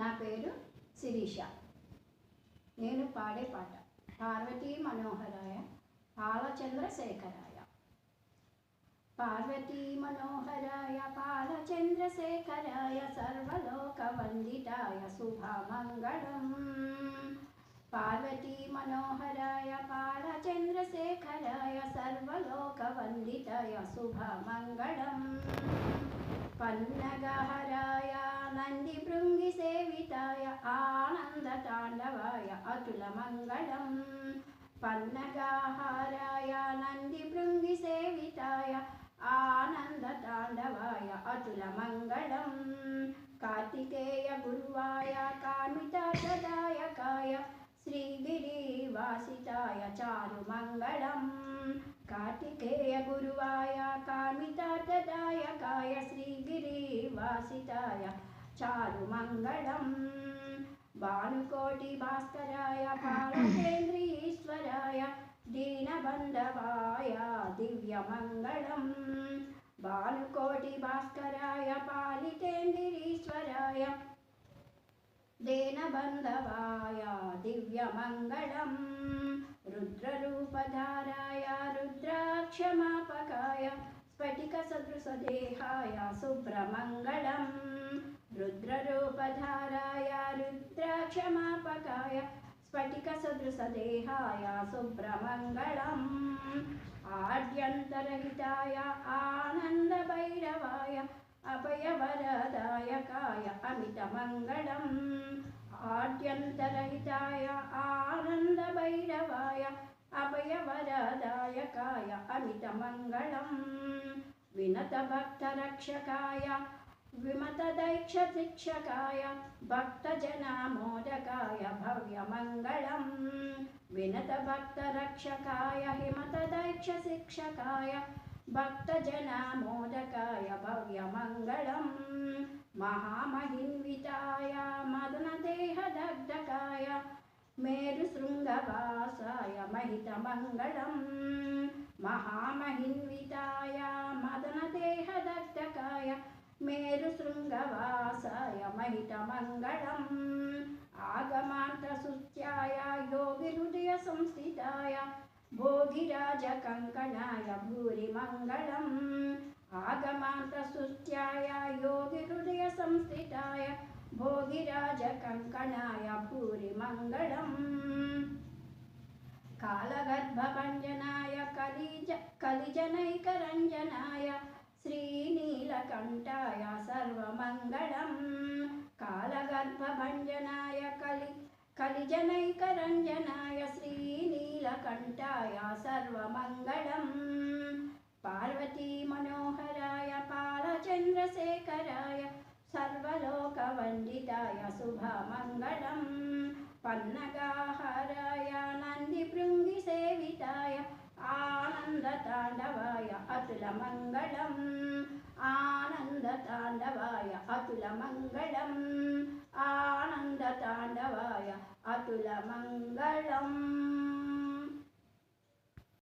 నా పేరు శిరీష. నేను పాడే పాట పార్వతీ మనోహరాయ బాలచంద్రశేఖరాయ. పార్వతీ మనోహరాయ బాలచంద్రశేఖరాయ సర్వలోకవందితాయ శుభమంగళం. పార్వతీ మనోహరాయ బాలచంద్రశేఖరాయ సర్వలోకవందితాయ శుభమంగళం. పన్నగహరాయ నందిభృంగిసేవితాయ ఆనందతాండవాయ అతులమంగళం. పన్నగహారాయ నందిభృంగిసేవితాయ ఆనందతాండవాయ అతులమంగళం. కార్తికేయ గురువాయ కామితార్థదాయకాయ శ్రీగిరివాసితాయ చారుమంగళం. కార్తికేయ గురువాయ కామితార్థదాయకాయ శ్రీగిరివాసితాయ చారుమంగళం. భానుకోటి భాస్కరాయ పాలకేంద్రీశ్వరాయ దీనబంధవాయ దివ్యమంగళం. భానుకోటి భాస్కరాయ పాలితేంద్రీశ్వరాయ దీనబంధవాయ దివ్యమంగళం. రుద్రరూపధారాయ రుద్రాక్షమాపకాయ స్ఫటిక సదృశదేహాయ శుభ్రమంగళం. రుద్రరూపధారాయ రుద్రాక్షమాపకాయ స్ఫటిక సదృశదేహాయ శుభ్రమంగళం. ఆద్యంతరహితాయ ఆనందభైరవాయ అభయవరదాయకాయ అమితమంగళం. ఆద్యంతరహితాయ ఆనందభైరవాయ అభయవరదాయకాయ అమితమంగళం. వినతభక్తరక్షకాయ విమతదైక్షశిక్షకాయ భక్తజనామోదకాయ భవ్యమంగళం. వినతభక్తరక్షకాయ హిమతదైక్షశిక్షకాయ భక్తజనామోదకాయ భవ్యమంగళం. మహామహిన్వితాయ మదనదేహదగ్ధకాయ మేరుశృంగవాసాయ మహితమంగళం. మహామహిన్వితాయ మదనదేహదగ్ధకాయ మేరుశృంగవాసాయ మహితమంగళం. ఆగమాంతసుత్యాయ యోగిహృదయ సంస్థితాయ భోగిరాజకంకణాయ భూరిమంగళం. ఆగమాంతసుత్యాయ యోగిహృదయ సంస్థితాయ భోగిరాజకంకణాయ భూరిమంగళం. కాలగర్భభంజనాయ కలిజనైకరంజనాయ శ్రీనీలకంఠాయ సర్వమంగళం. కాలగర్భభంజనాయ కలిజనైకరంజనాయ శ్రీనీలకంఠాయ సర్వమంగళం. పార్వతీ మనోహరాయ బాలచంద్రశేఖరాయ సర్వలోకవందితాయ శుభమంగళం. పన్నగాహారాయ నందిభృంగిసేవితాయ ఆనందతాండవాయ అతులమంగళం. ఆనందతాండవాయ అతులమంగళం. ఆనందతాండవాయ అతులమంగళం.